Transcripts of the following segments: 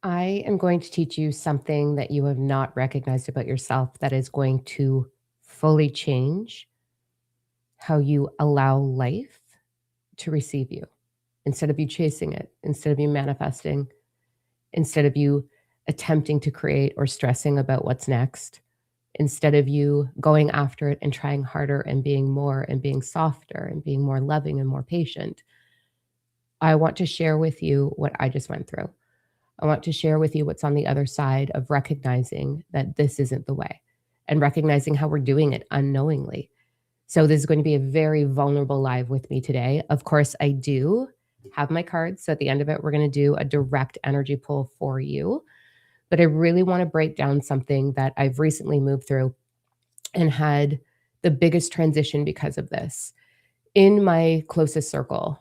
I am going to teach you something that you have not recognized about yourself that is going to fully change how you allow life to receive you. Instead of you chasing it, instead of you manifesting, instead of you attempting to create or stressing about what's next, instead of you going after it and trying harder and being more and being softer and being more loving and more patient, I want to share with you what I just went through. I want to share with you what's on the other side of recognizing that this isn't the way and recognizing how we're doing it unknowingly. So, this is going to be a very vulnerable live with me today. Of course, I do have my cards. So, at the end of it, we're going to do a direct energy pull for you. But I really want to break down something that I've recently moved through and had the biggest transition because of this. In my closest circle,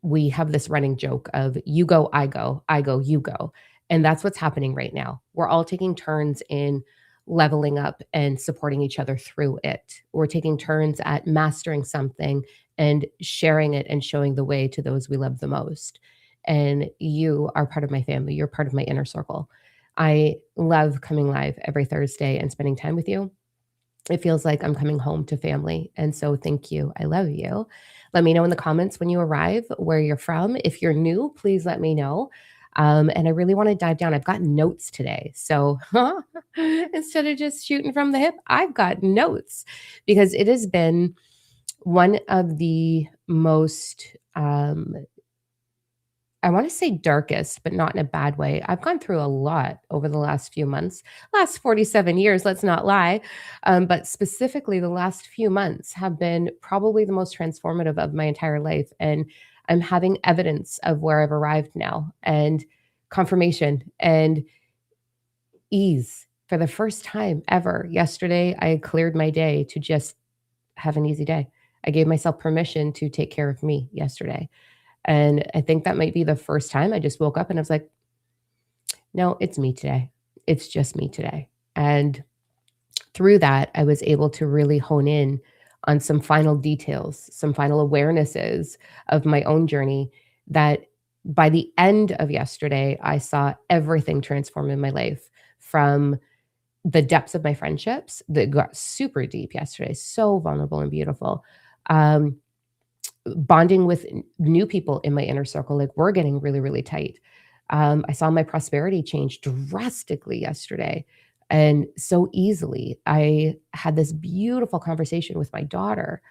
we have this running joke of you go, I go, you go. And that's what's happening right now. We're all taking turns in leveling up and supporting each other through it. We're taking turns at mastering something and sharing it and showing the way to those we love the most. And you are part of my family. You're part of my inner circle. I love coming live every Thursday and spending time with you. It feels like I'm coming home to family. And so thank you. I love you. Let me know in the comments when you arrive where you're from. If you're new, please let me know. And I really want to dive down. I've got notes today. So instead of just shooting from the hip, I've got notes because it has been one of the most I want to say darkest, but not in a bad way. I've gone through a lot over the last few months, last 47 years, let's not lie. But specifically, the last few months have been probably the most transformative of my entire life. And I'm having evidence of where I've arrived now and confirmation and ease for the first time ever. Yesterday, I cleared my day to just have an easy day. I gave myself permission to take care of me yesterday. And I think that might be the first time I just woke up and I was like, no, it's me today. It's just me today. And through that, I was able to really hone in on some final details, some final awarenesses of my own journey that by the end of yesterday, I saw everything transform in my life from the depths of my friendships that got super deep yesterday, so vulnerable and beautiful. Um, Bonding with new people in my inner circle, like we're getting really, really tight. I saw my prosperity change drastically yesterday and so easily. I had this beautiful conversation with my daughter.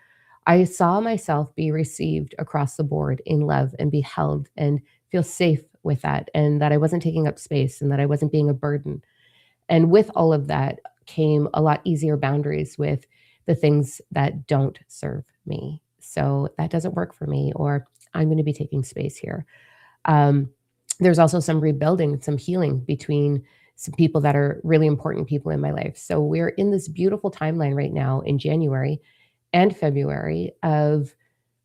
I saw myself be received across the board in love and be held and feel safe with that, and that I wasn't taking up space and that I wasn't being a burden. And with all of that came a lot easier boundaries with the things that don't serve me. So that doesn't work for me, or I'm going to be taking space here. Um, there's also some rebuilding, some healing between some people that are really important people in my life. So we're in this beautiful timeline right now in January and February of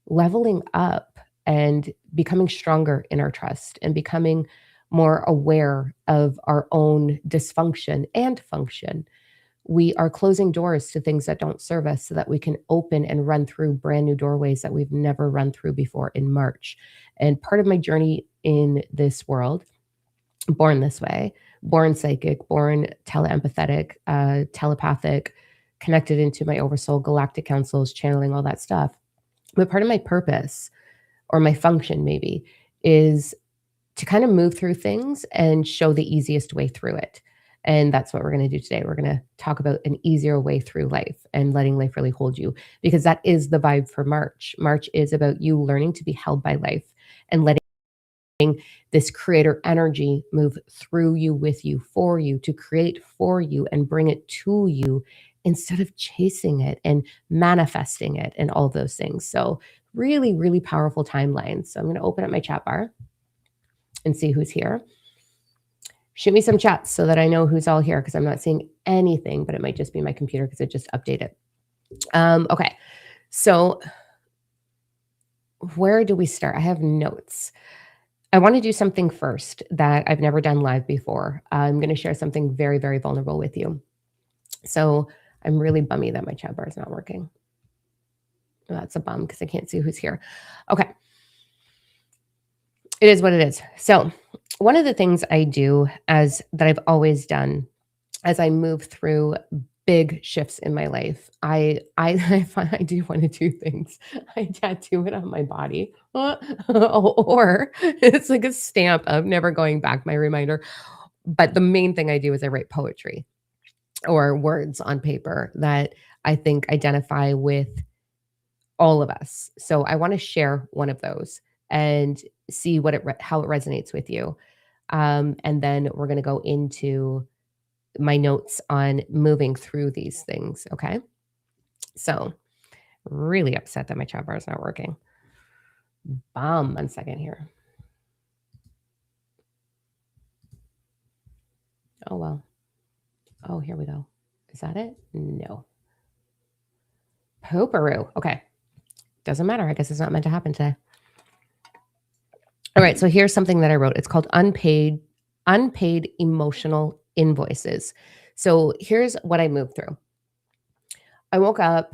leveling up and becoming stronger in our trust and becoming more aware of our own dysfunction and function. We are closing doors to things that don't serve us so that we can open and run through brand new doorways that we've never run through before in March. And part of my journey in this world, born this way, born psychic, born teleempathetic, telepathic, connected into my oversoul, galactic councils, channeling, all that stuff. But part of my purpose or my function maybe is to kind of move through things and show the easiest way through it. And that's what we're going to do today. We're going to talk about an easier way through life and letting life really hold you, because that is the vibe for March. March is about you learning to be held by life and letting this creator energy move through you, with you, for you, to create for you and bring it to you instead of chasing it and manifesting it and all those things. So, really, really powerful timeline. So, I'm going to open up my chat bar and see who's here. Shoot me some chats so that I know who's all here, because I'm not seeing anything, but it might just be my computer because it just updated. Okay, so where do we start? I have notes. I want to do something first that I've never done live before. I'm going to share something very, very vulnerable with you. So I'm really bummy that my chat bar is not working. That's a bum because I can't see who's here. Okay. It is what it is. So One of the things I do as that I've always done as I move through big shifts in my life, I find I do one of 2 things. I tattoo it on my body, or it's like a stamp of never going back, my reminder. But the main thing I do is I write poetry or words on paper that I think identify with all of us. So I wanna share one of those and see what how it resonates with you. And then we're gonna go into my notes on moving through these things, okay? So, really upset that my chat bar is not working. 1 second here. Oh, well. Oh, here we go. Is that it? No. Pooperoo. Okay. Doesn't matter. I guess it's not meant to happen today. All right, so here's something that I wrote. It's called unpaid emotional invoices. So here's what I moved through. I woke up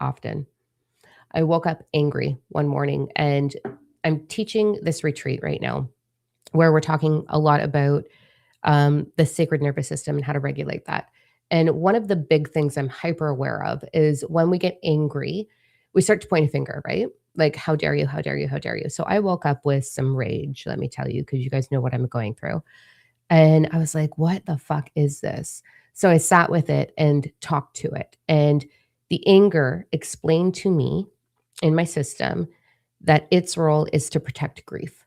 often. I woke up angry one morning and I'm teaching this retreat right now where we're talking a lot about the sacred nervous system and how to regulate that. And one of the big things I'm hyper aware of is when we get angry, we start to point a finger, right? Like, how dare you? How dare you? How dare you? So I woke up with some rage, let me tell you, because you guys know what I'm going through. And I was like, what the fuck is this? So I sat with it and talked to it. And the anger explained to me in my system that its role is to protect grief.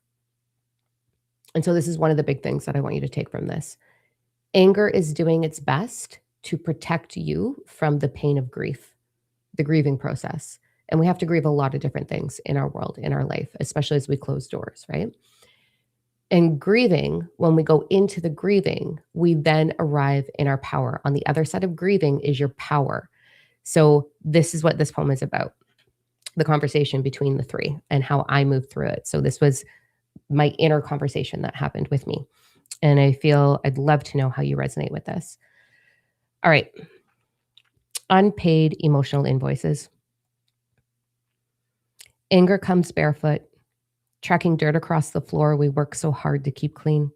And so this is one of the big things that I want you to take from this. Anger is doing its best to protect you from the pain of grief, the grieving process. And we have to grieve a lot of different things in our world, in our life, especially as we close doors, right? And grieving, when we go into the grieving, we then arrive in our power. On the other side of grieving is your power. So, this is what this poem is about, the conversation between the three and how I moved through it. So, this was my inner conversation that happened with me. And I feel I'd love to know how you resonate with this. All right. Unpaid emotional invoices. Anger comes barefoot, tracking dirt across the floor we work so hard to keep clean.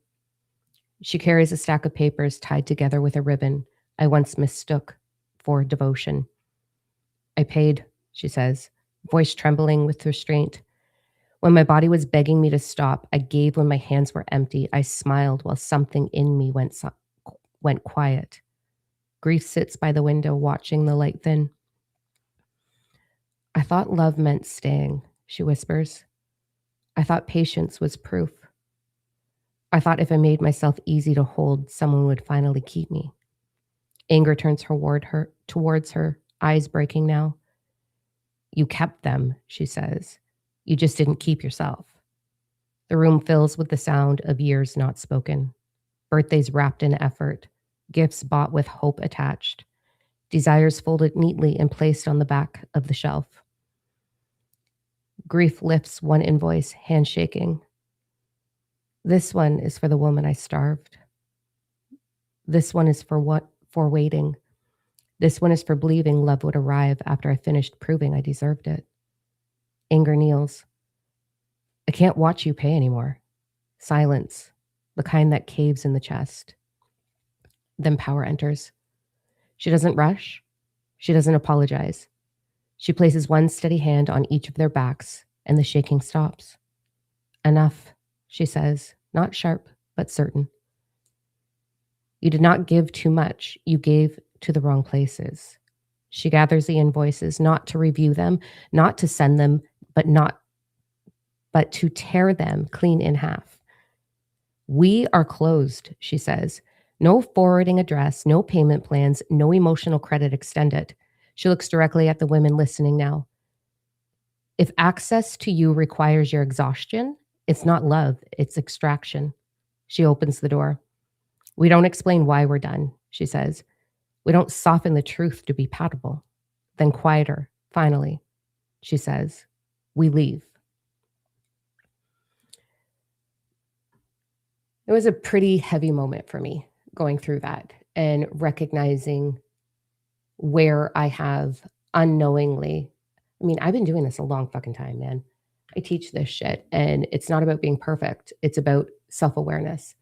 She carries a stack of papers tied together with a ribbon I once mistook for devotion. I paid, she says, voice trembling with restraint. When my body was begging me to stop, I gave when my hands were empty. I smiled while something in me went quiet. Grief sits by the window, watching the light thin. I thought love meant staying, she whispers. I thought patience was proof. I thought if I made myself easy to hold, someone would finally keep me. Anger turns towards her, eyes breaking now. You kept them, she says. You just didn't keep yourself. The room fills with the sound of years not spoken. Birthdays wrapped in effort, gifts bought with hope attached, desires folded neatly and placed on the back of the shelf. Grief lifts one invoice, handshaking. This one is for the woman I starved. This one is for waiting. This one is for believing love would arrive after I finished proving I deserved it. Anger kneels. I can't watch you pay anymore. Silence, the kind that caves in the chest. Then power enters. She doesn't rush. She doesn't apologize. She places one steady hand on each of their backs, and the shaking stops. Enough, she says, not sharp, but certain. You did not give too much. You gave to the wrong places. She gathers the invoices, not to review them, not to send them, but to tear them clean in half. We are closed, she says. No forwarding address, no payment plans, no emotional credit extended. She looks directly at the women listening now. If access to you requires your exhaustion, it's not love, it's extraction. She opens the door. We don't explain why we're done, she says. We don't soften the truth to be palatable. Then quieter, finally, she says, we leave. It was a pretty heavy moment for me going through that and recognizing where I have unknowingly, I mean, I've been doing this a long fucking time, man. I teach this shit, and it's not about being perfect. It's about self-awareness.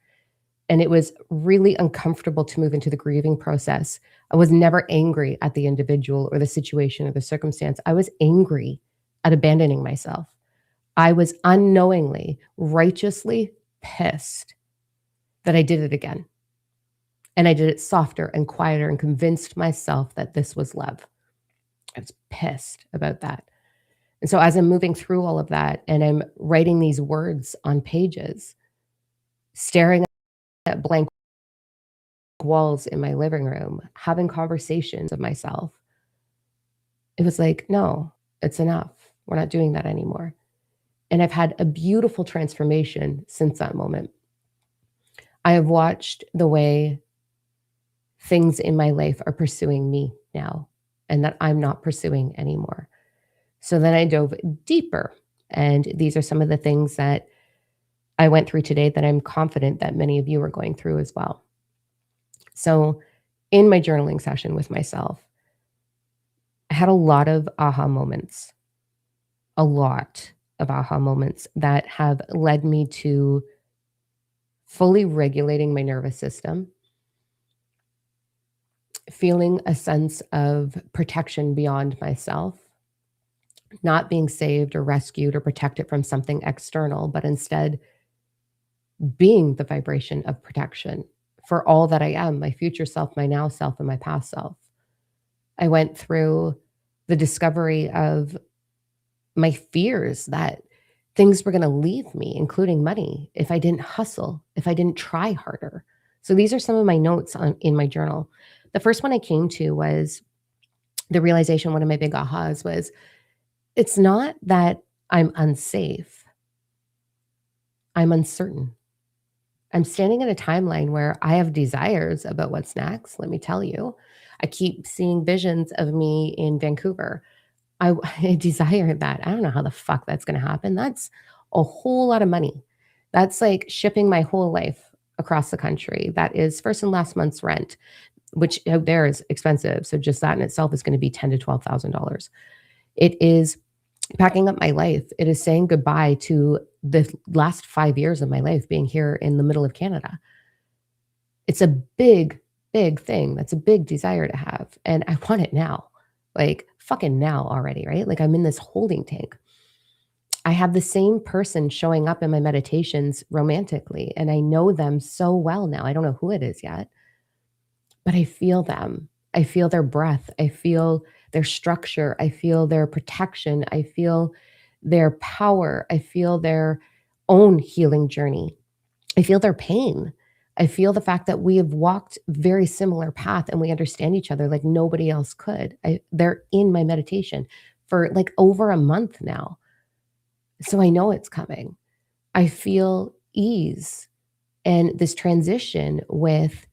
And it was really uncomfortable to move into the grieving process. I was never angry at the individual or the situation or the circumstance. I was angry at abandoning myself. I was unknowingly, righteously pissed that I did it again. And I did it softer and quieter and convinced myself that this was love. I was pissed about that. And so as I'm moving through all of that and I'm writing these words on pages, staring at blank walls in my living room, having conversations of myself, it was like, no, it's enough. We're not doing that anymore. And I've had a beautiful transformation since that moment. I have watched the way things in my life are pursuing me now and that I'm not pursuing anymore. So then I dove deeper. And these are some of the things that I went through today that I'm confident that many of you are going through as well. So in my journaling session with myself, I had a lot of aha moments, a lot of aha moments that have led me to fully regulating my nervous system, feeling a sense of protection beyond myself, not being saved or rescued or protected from something external, but instead being the vibration of protection for all that I am, my future self, my now self, and my past self. I went through the discovery of my fears that things were going to leave me, including money, if I didn't hustle, if I didn't try harder. So these are some of my notes in my journal. The first one I came to was the realization, one of my big ahas was, it's not that I'm unsafe, I'm uncertain. I'm standing in a timeline where I have desires about what's next, let me tell you. I keep seeing visions of me in Vancouver. I I desire that. I don't know how the fuck that's gonna happen. That's a whole lot of money. That's like shipping my whole life across the country. That is first and last month's rent, which out there is expensive. So just that in itself is gonna be $10,000 to $12,000. It is packing up my life. It is saying goodbye to the last 5 years of my life being here in the middle of Canada. It's a big, big thing. That's a big desire to have, and I want it now. Like, fucking now already, right? Like, I'm in this holding tank. I have the same person showing up in my meditations romantically, and I know them so well now. I don't know who it is yet, but I feel them. I feel their breath. I feel their structure. I feel their protection. I feel their power. I feel their own healing journey. I feel their pain. I feel the fact that we have walked very similar path and we understand each other like nobody else could. They're in my meditation for like over a month now. So I know it's coming. I feel ease and this transition with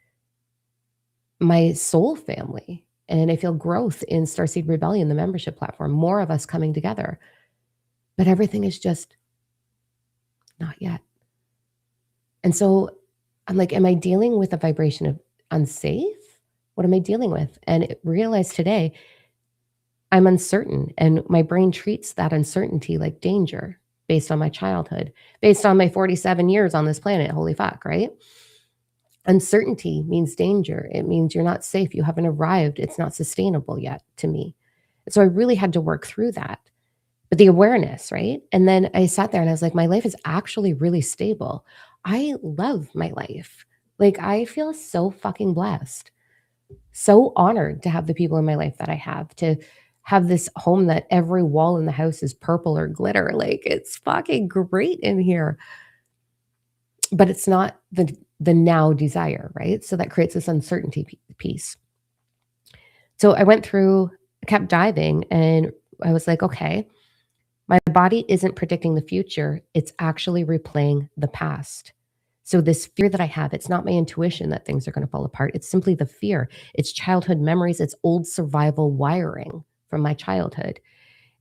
my soul family. And I feel growth in Starseed Rebellion, the membership platform, more of us coming together. But everything is just not yet. And so I'm like, am I dealing with a vibration of unsafe? What am I dealing with? And I realized today I'm uncertain. And my brain treats that uncertainty like danger based on my childhood, based on my 47 years on this planet. Holy fuck, right? Uncertainty means danger. It means you're not safe. You haven't arrived. It's not sustainable yet to me. So I really had to work through that. But the awareness, right? And then I sat there and I was like, my life is actually really stable. I love my life. Like, I feel so fucking blessed, so honored to have the people in my life that I have, to have this home that every wall in the house is purple or glitter. Like, it's fucking great in here. But it's not the now desire, right? So that creates this uncertainty piece. So I went through, kept diving, and I was like, okay, my body isn't predicting the future. It's actually replaying the past. So this fear that I have, it's not my intuition that things are going to fall apart. It's simply the fear. It's childhood memories. It's old survival wiring from my childhood.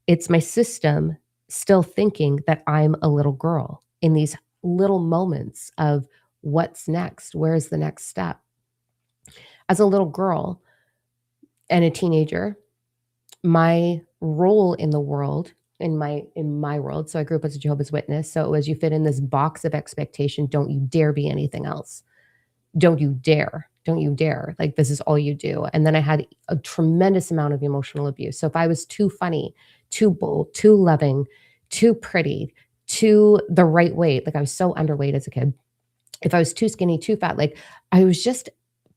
It's my system still thinking that I'm a little girl in these little moments of what's next? Where's the next step? As a little girl and a teenager, my role in the world in my world. So I grew up as a Jehovah's Witness. So it was you fit in this box of expectation. Don't you dare be anything else. Don't you dare. Don't you dare. Like this is all you do. And then I had a tremendous amount of emotional abuse. So if I was too funny, too bold, too loving, too pretty, too the right weight, like I was so underweight as a kid. If I was too skinny, too fat, like I was just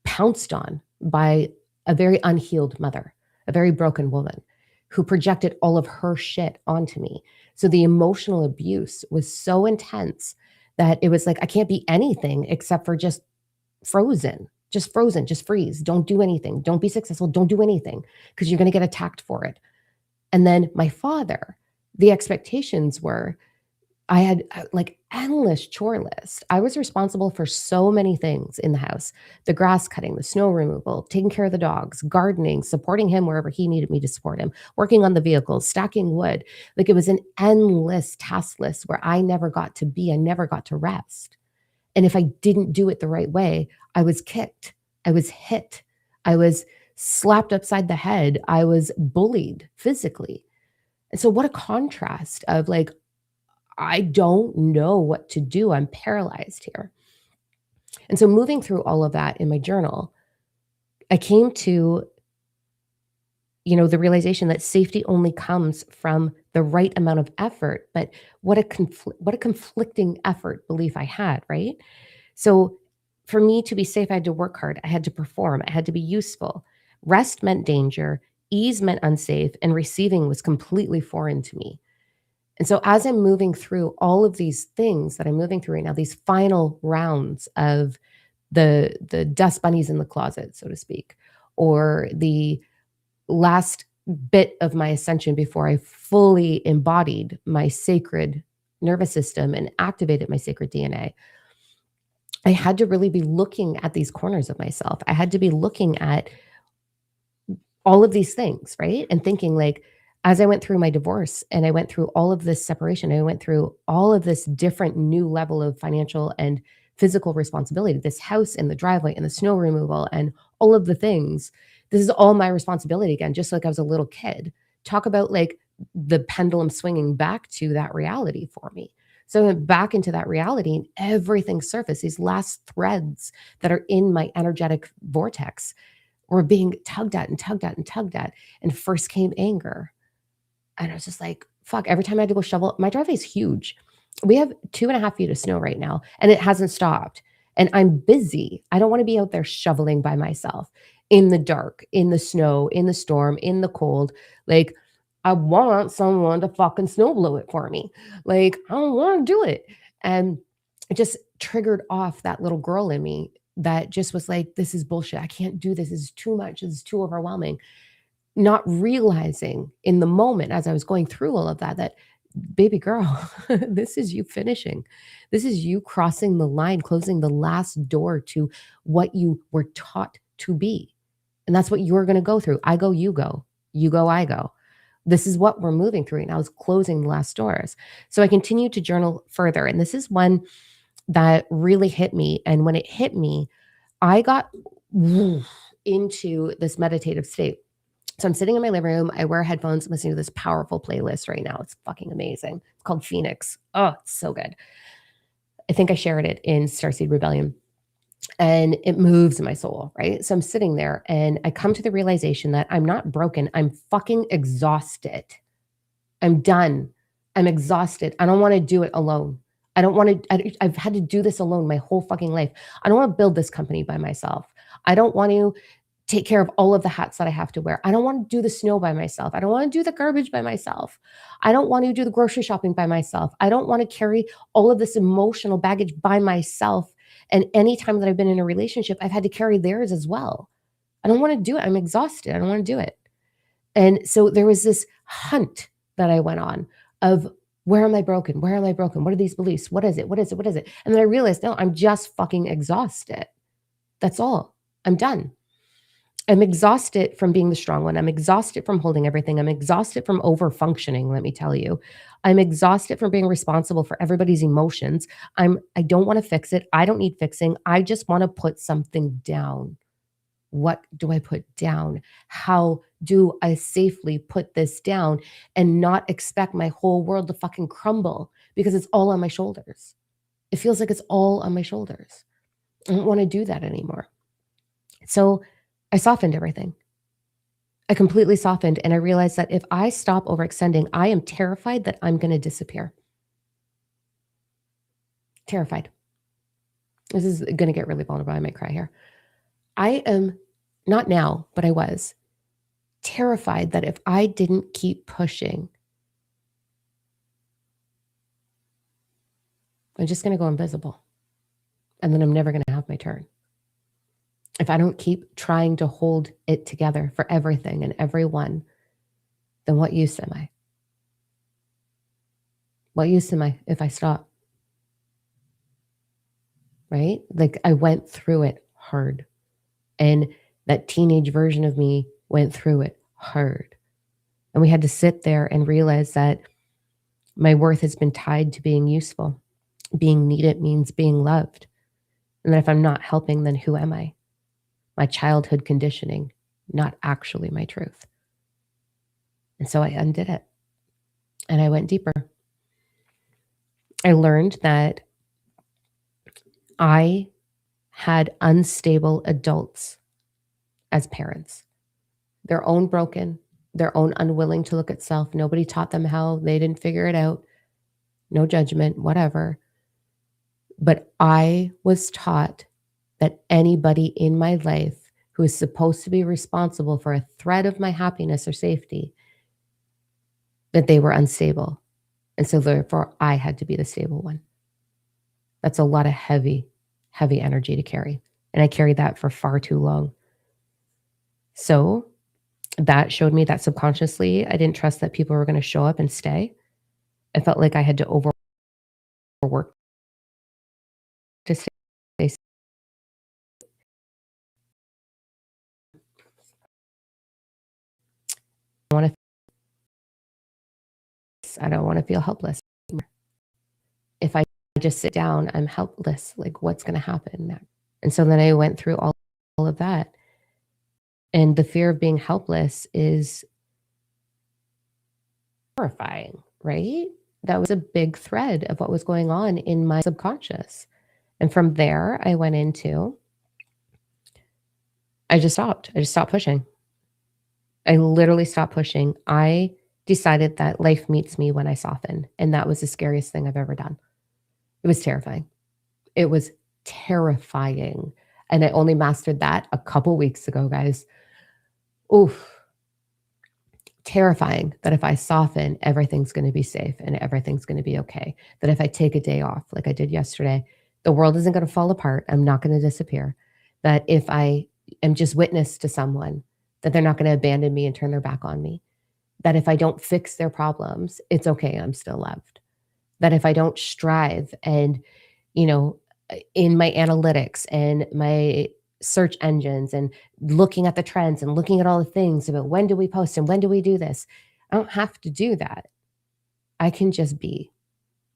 pounced on by a very unhealed mother, a very broken woman who projected all of her shit onto me. So the emotional abuse was so intense that it was like, I can't be anything except for just frozen, just freeze. Don't do anything. Don't be successful. Don't do anything because you're going to get attacked for it. And then my father, the expectations were I had, like, endless chore list. I was responsible for so many things in the house: the grass cutting, the snow removal, taking care of the dogs, gardening, supporting him wherever he needed me to support him, working on the vehicles, stacking wood. Like, it was an endless task list where I never got to rest. And if I didn't do it the right way, I was kicked, I was hit, I was slapped upside the head, I was bullied physically. And so what a contrast of, like, I don't know what to do. I'm paralyzed here. And so moving through all of that in my journal, I came to, the realization that safety only comes from the right amount of effort. But what a conflicting effort belief I had, right? So for me to be safe, I had to work hard. I had to perform. I had to be useful. Rest meant danger. Ease meant unsafe. And receiving was completely foreign to me. And so as I'm moving through all of these things that I'm moving through right now, these final rounds of the dust bunnies in the closet, so to speak, or the last bit of my ascension before I fully embodied my sacred nervous system and activated my sacred DNA, I had to really be looking at these corners of myself. I had to be looking at all of these things, right? And thinking, like, as I went through my divorce and I went through all of this separation, I went through all of this different new level of financial and physical responsibility, this house and the driveway and the snow removal and all of the things. This is all my responsibility again, just like I was a little kid. Talk about, like, the pendulum swinging back to that reality for me. So I went back into that reality and everything surfaced. These last threads that are in my energetic vortex were being tugged at and tugged at and tugged at. And first came anger. And I was just like, fuck, every time I had to go shovel, my driveway is huge. We have 2.5 feet of snow right now, and it hasn't stopped. And I'm busy. I don't want to be out there shoveling by myself in the dark, in the snow, in the storm, in the cold. Like, I want someone to fucking snow blow it for me. Like, I don't want to do it. And it just triggered off that little girl in me that just was like, this is bullshit. I can't do this. This is too much. This is too overwhelming. Not realizing in the moment as I was going through all of that, that baby girl, this is you finishing. This is you crossing the line, closing the last door to what you were taught to be. And that's what you're going to go through. I go, you go, I go. This is what we're moving through right now, is closing the last doors. So I continued to journal further. And this is one that really hit me. And when it hit me, I got into this meditative state. So I'm sitting in my living room. I wear headphones. I'm listening to this powerful playlist right now. It's fucking amazing. It's called Phoenix. Oh, it's so good. I think I shared it in Starseed Rebellion. And it moves my soul, right? So I'm sitting there and I come to the realization that I'm not broken. I'm fucking exhausted. I'm done. I'm exhausted. I don't want to do it alone. I don't want to, I've had to do this alone my whole fucking life. I don't want to build this company by myself. I don't want to take care of all of the hats that I have to wear. I don't want to do the snow by myself. I don't want to do the garbage by myself. I don't want to do the grocery shopping by myself. I don't want to carry all of this emotional baggage by myself. And anytime that I've been in a relationship, I've had to carry theirs as well. I don't want to do it. I'm exhausted. I don't want to do it. And so there was this hunt that I went on of, where am I broken? Where am I broken? What are these beliefs? What is it? What is it? What is it? And then I realized, no, I'm just fucking exhausted. That's all. I'm done. I'm exhausted from being the strong one. I'm exhausted from holding everything. I'm exhausted from over functioning, let me tell you. I'm exhausted from being responsible for everybody's emotions. I don't want to fix it. I don't need fixing. I just want to put something down. What do I put down? How do I safely put this down and not expect my whole world to fucking crumble because it's all on my shoulders? It feels like it's all on my shoulders. I don't want to do that anymore. So I softened everything. I completely softened, and I realized that if I stop overextending, I am terrified that I'm going to disappear. Terrified. This is going to get really vulnerable. I might cry here. I am not now, but I was terrified that if I didn't keep pushing, I'm just going to go invisible. And then I'm never going to have my turn. If I don't keep trying to hold it together for everything and everyone, then what use am I? What use am I if I stop? Right? Like I went through it hard. And that teenage version of me went through it hard. And we had to sit there and realize that my worth has been tied to being useful. Being needed means being loved. And that if I'm not helping, then who am I? My childhood conditioning, not actually my truth. And so I undid it. And I went deeper. I learned that I had unstable adults as parents, their own broken, their own unwilling to look at self. Nobody taught them how. They didn't figure it out. No judgment, whatever. But I was taught that anybody in my life who is supposed to be responsible for a thread of my happiness or safety, that they were unstable. And so therefore I had to be the stable one. That's a lot of heavy, heavy energy to carry. And I carried that for far too long. So that showed me that subconsciously, I didn't trust that people were going to show up and stay. I felt like I had to overwork to stay. I don't want to feel helpless. If I just sit down, I'm helpless. Like, what's going to happen next? And so then I went through all of that. And the fear of being helpless is horrifying, right? That was a big thread of what was going on in my subconscious. And from there, I went into, I just stopped. I just stopped pushing. I literally stopped pushing. I decided that life meets me when I soften. And that was the scariest thing I've ever done. It was terrifying. It was terrifying. And I only mastered that a couple weeks ago, guys. Oof. Terrifying that if I soften, everything's going to be safe and everything's going to be okay. That if I take a day off, like I did yesterday, the world isn't going to fall apart. I'm not going to disappear. That if I am just witness to someone, that they're not going to abandon me and turn their back on me. That if I don't fix their problems, it's okay. I'm still loved. That if I don't strive and, you know, in my analytics and my search engines and looking at the trends and looking at all the things about when do we post and when do we do this, I don't have to do that. I can just be.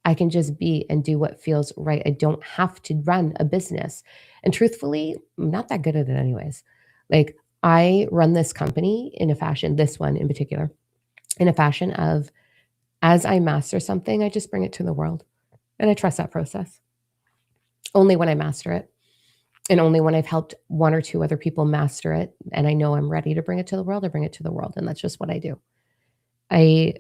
I can just be and do what feels right. I don't have to run a business. And truthfully, I'm not that good at it anyways. Like I run this company in a fashion, this one in particular, in a fashion of as I master something, I just bring it to the world. And I trust that process. Only when I master it. And only when I've helped one or two other people master it and I know I'm ready to bring it to the world, I bring it to the world. And that's just what I do. I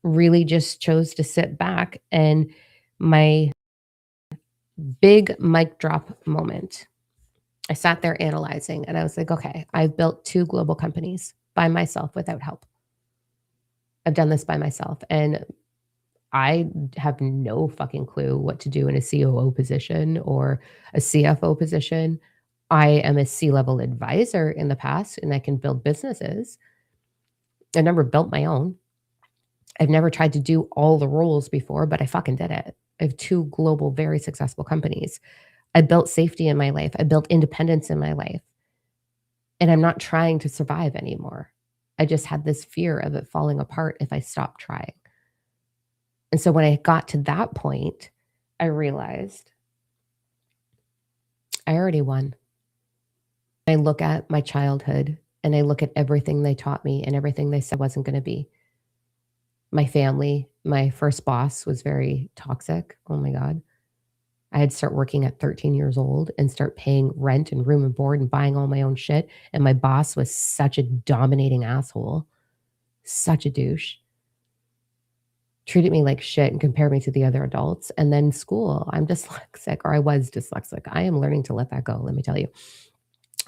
really just chose to sit back, and my big mic drop moment, I sat there analyzing and I was like, okay, I've built 2 global companies by myself without help. I've done this by myself. And I have no fucking clue what to do in a COO position or a CFO position. I am a C-level advisor in the past and I can build businesses. I never built my own. I've never tried to do all the roles before, but I fucking did it. I have 2 global, very successful companies. I built safety in my life. I built independence in my life. And I'm not trying to survive anymore. I just had this fear of it falling apart if I stopped trying. And so when I got to that point, I realized I already won. I look at my childhood and I look at everything they taught me and everything they said wasn't gonna be. My family, my first boss was very toxic. Oh my god. I had to start working at 13 years old and start paying rent and room and board and buying all my own shit, and my boss was such a dominating asshole, such a douche. Treated me like shit and compared me to the other adults, and then school, I'm dyslexic, or I was dyslexic. I am learning to let that go, let me tell you.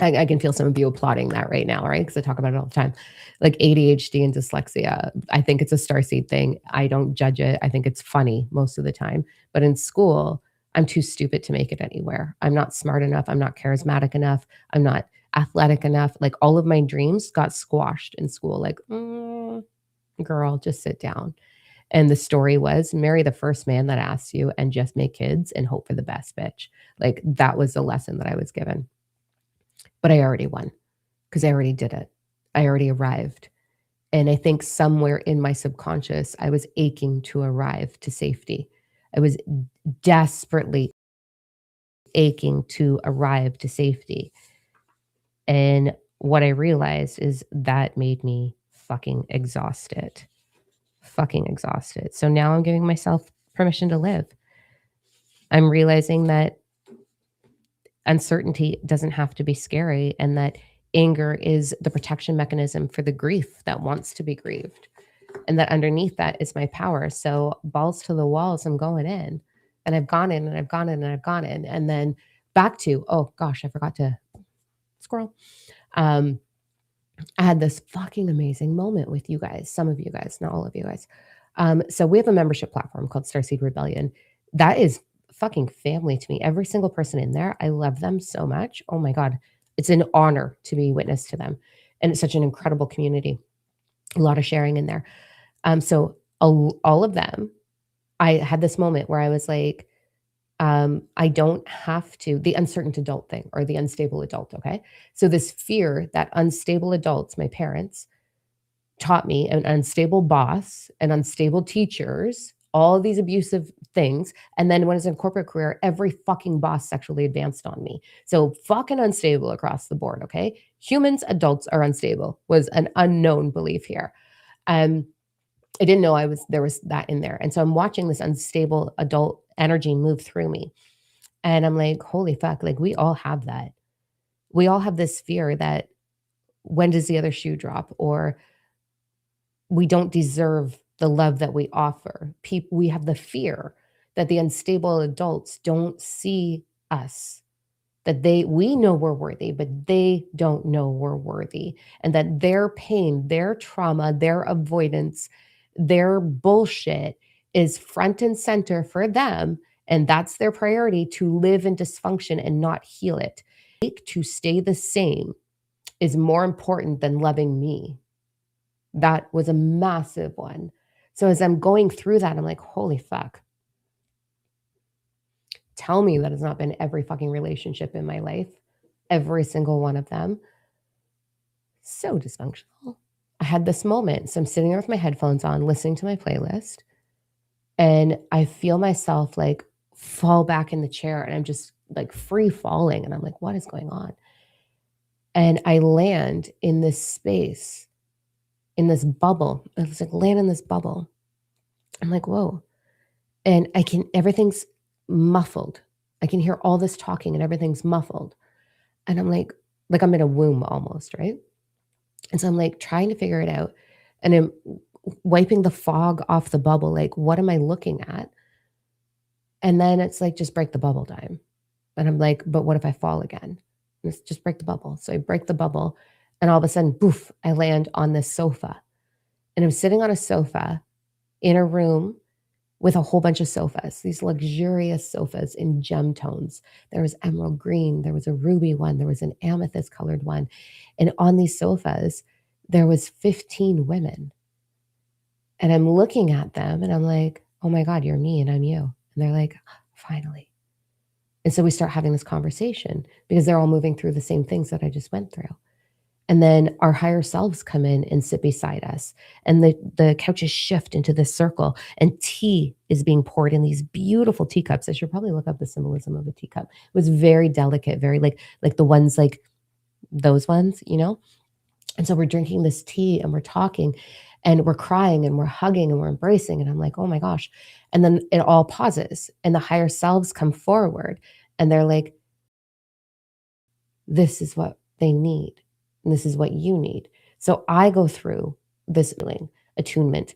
I can feel some of you applauding that right now, right? Because I talk about it all the time. Like ADHD and dyslexia, I think it's a starseed thing. I don't judge it. I think it's funny most of the time. But in school, I'm too stupid to make it anywhere. I'm not smart enough. I'm not charismatic enough. I'm not athletic enough. Like all of my dreams got squashed in school. Like, girl, just sit down. And the story was marry the first man that asks you and just make kids and hope for the best, bitch. Like that was the lesson that I was given. But I already won because I already did it. I already arrived. And I think somewhere in my subconscious, I was aching to arrive to safety. I was desperately aching to arrive to safety. And what I realized is that made me fucking exhausted. Fucking exhausted. So now I'm giving myself permission to live. I'm realizing that uncertainty doesn't have to be scary and that anger is the protection mechanism for the grief that wants to be grieved and that underneath that is my power. So balls to the walls, I'm going in, and I've gone in and I've gone in and I've gone in, and then back to, oh gosh, I forgot to squirrel. um I had this fucking amazing moment with you guys, some of you guys, not all of you guys. So we have a membership platform called Starseed Rebellion. That is fucking family to me. Every single person in there, I love them so much. Oh my God. It's an honor to be witness to them. And it's such an incredible community. A lot of sharing in there. So all of them, I had this moment where I was like, I don't have to, the uncertain adult thing or the unstable adult. Okay. So this fear that unstable adults, my parents, taught me, an unstable boss and unstable teachers, all these abusive things. And then when I was in corporate career, every fucking boss sexually advanced on me. So fucking unstable across the board. Okay. Humans, adults are unstable was an unknown belief here. Um, I didn't know there was that in there. And so I'm watching this unstable adult energy move through me. And I'm like, holy fuck, like we all have that. We all have this fear that when does the other shoe drop? Or we don't deserve the love that we offer. We have the fear that the unstable adults don't see us, that we know we're worthy, but they don't know we're worthy, and that their pain, their trauma, their avoidance, their bullshit is front and center for them, and that's their priority, to live in dysfunction and not heal it. To stay the same is more important than loving me. That was a massive one. So as I'm going through that, I'm like, holy fuck. Tell me that has not been every fucking relationship in my life, every single one of them. So dysfunctional. I had this moment. So I'm sitting there with my headphones on, listening to my playlist, and I feel myself like fall back in the chair and I'm just like free falling. And I'm like, what is going on? And I land in this space, in this bubble. I was like, land in this bubble. I'm like, whoa. And everything's muffled. I can hear all this talking and everything's muffled. And I'm like I'm in a womb almost, right? And so I'm like trying to figure it out. And I'm wiping the fog off the bubble. Like, what am I looking at? And then it's like, just break the bubble time. And I'm like, but what if I fall again? And it's just break the bubble. So I break the bubble. And all of a sudden, poof, I land on this sofa. And I'm sitting on a sofa in a room with a whole bunch of sofas, these luxurious sofas in gem tones. There was emerald green, there was a ruby one, there was an amethyst colored one. And on these sofas, there was 15 women. And I'm looking at them and I'm like, oh my God, you're me and I'm you. And they're like, finally. And so we start having this conversation because they're all moving through the same things that I just went through. And then our higher selves come in and sit beside us. And the couches shift into this circle. And tea is being poured in these beautiful teacups. I should probably look up the symbolism of a teacup. It was very delicate, very like the ones like those ones, you know? And so we're drinking this tea and we're talking and we're crying and we're hugging and we're embracing. And I'm like, oh my gosh. And then it all pauses and the higher selves come forward and they're like, this is what they need. And this is what you need. So I go through this healing attunement,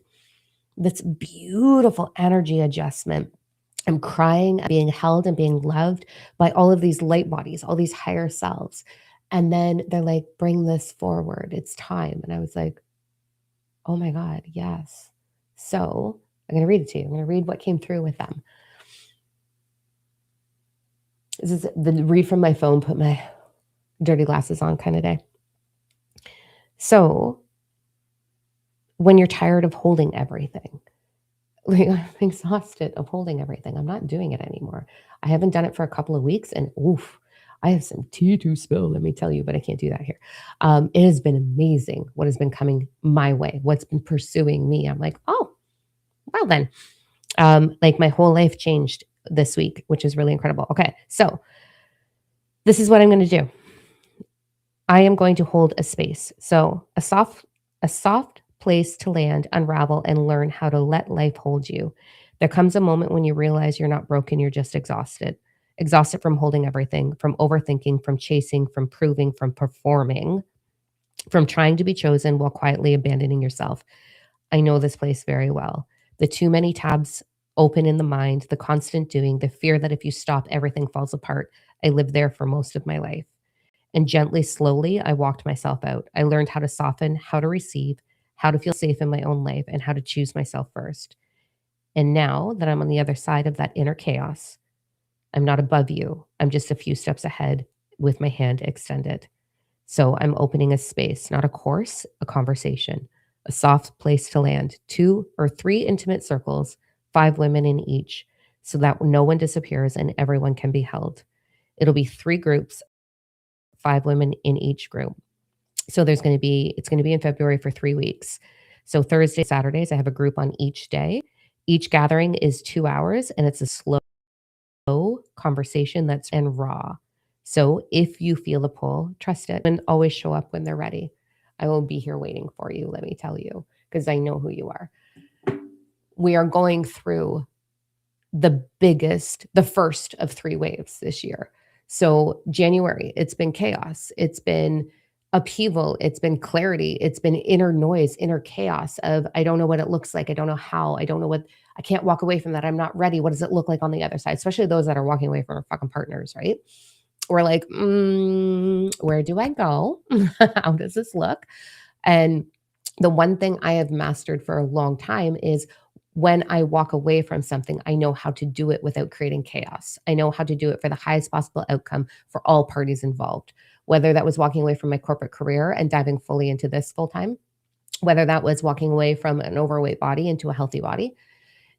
this beautiful energy adjustment. I'm crying, being held and being loved by all of these light bodies, all these higher selves. And then they're like, bring this forward. It's time. And I was like, oh my God, yes. So I'm going to read it to you. I'm going to read what came through with them. This is the read from my phone, put my dirty glasses on kind of day. So when you're tired of holding everything, like I'm exhausted of holding everything. I'm not doing it anymore. I haven't done it for a couple of weeks and oof, I have some tea to spill, let me tell you, but I can't do that here. It has been amazing what has been coming my way, what's been pursuing me. I'm like, oh, well then, like my whole life changed this week, which is really incredible. Okay, so this is what I'm going to do. I am going to hold a space. So a soft place to land, unravel, and learn how to let life hold you. There comes a moment when you realize you're not broken, you're just exhausted. Exhausted from holding everything, from overthinking, from chasing, from proving, from performing, from trying to be chosen while quietly abandoning yourself. I know this place very well. The too many tabs open in the mind, the constant doing, the fear that if you stop, everything falls apart. I lived there for most of my life. And gently, slowly, I walked myself out. I learned how to soften, how to receive, how to feel safe in my own life, and how to choose myself first. And now that I'm on the other side of that inner chaos, I'm not above you. I'm just a few steps ahead with my hand extended. So I'm opening a space, not a course, a conversation, a soft place to land, 2 or 3 intimate circles, 5 women in each, so that no one disappears and everyone can be held. It'll be 3 groups, 5 women in each group. So it's going to be in February for 3 weeks. So Thursday, Saturdays, I have a group on each day. Each gathering is 2 hours and it's a slow conversation that's and raw. So if you feel the pull, trust it and always show up when they're ready. I will be here waiting for you, let me tell you, because I know who you are. We are going through the first of 3 waves this year. So January, it's been chaos. It's been upheaval. It's been clarity. It's been inner noise, inner chaos of, I don't know what it looks like. I don't know how. I don't know what, I can't walk away from that. I'm not ready. What does it look like on the other side? Especially those that are walking away from our fucking partners, right? We're like, where do I go? How does this look? And the one thing I have mastered for a long time is when I walk away from something, I know how to do it without creating chaos. I know how to do it for the highest possible outcome for all parties involved. Whether that was walking away from my corporate career and diving fully into this full time, whether that was walking away from an overweight body into a healthy body,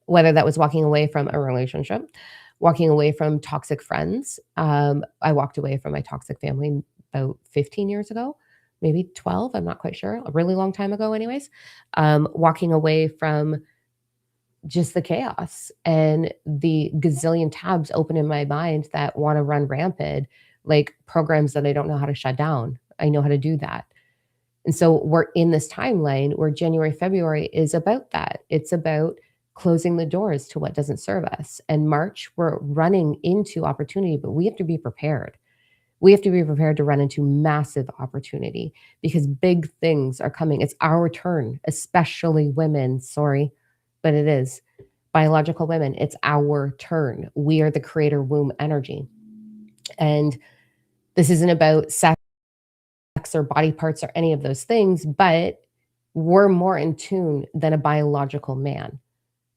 whether that was walking away from a relationship, walking away from toxic friends. I walked away from my toxic family about 15 years ago, maybe 12. I'm not quite sure. A really long time ago, anyways. Walking away from just the chaos and the gazillion tabs open in my mind that want to run rampant, like programs that I don't know how to shut down. I know how to do that. And so we're in this timeline where January, February is about that. It's about closing the doors to what doesn't serve us. And March, we're running into opportunity, but we have to be prepared. We have to be prepared to run into massive opportunity because big things are coming. It's our turn, especially women. Sorry, but it is. Biological women, it's our turn. We are the creator womb energy. And this isn't about sex or body parts or any of those things, but we're more in tune than a biological man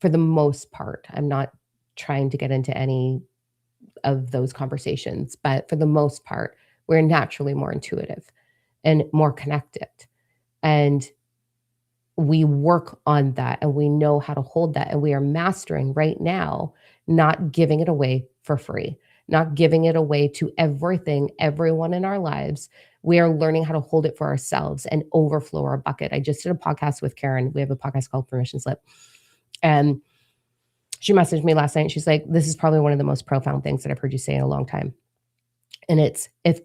for the most part. I'm not trying to get into any of those conversations, but for the most part, we're naturally more intuitive and more connected. And we work on that and we know how to hold that. And we are mastering right now, not giving it away for free, not giving it away to everything, everyone in our lives. We are learning how to hold it for ourselves and overflow our bucket. I just did a podcast with Karen. We have a podcast called Permission Slip. And she messaged me last night. And she's like, this is probably one of the most profound things that I've heard you say in a long time. And it's if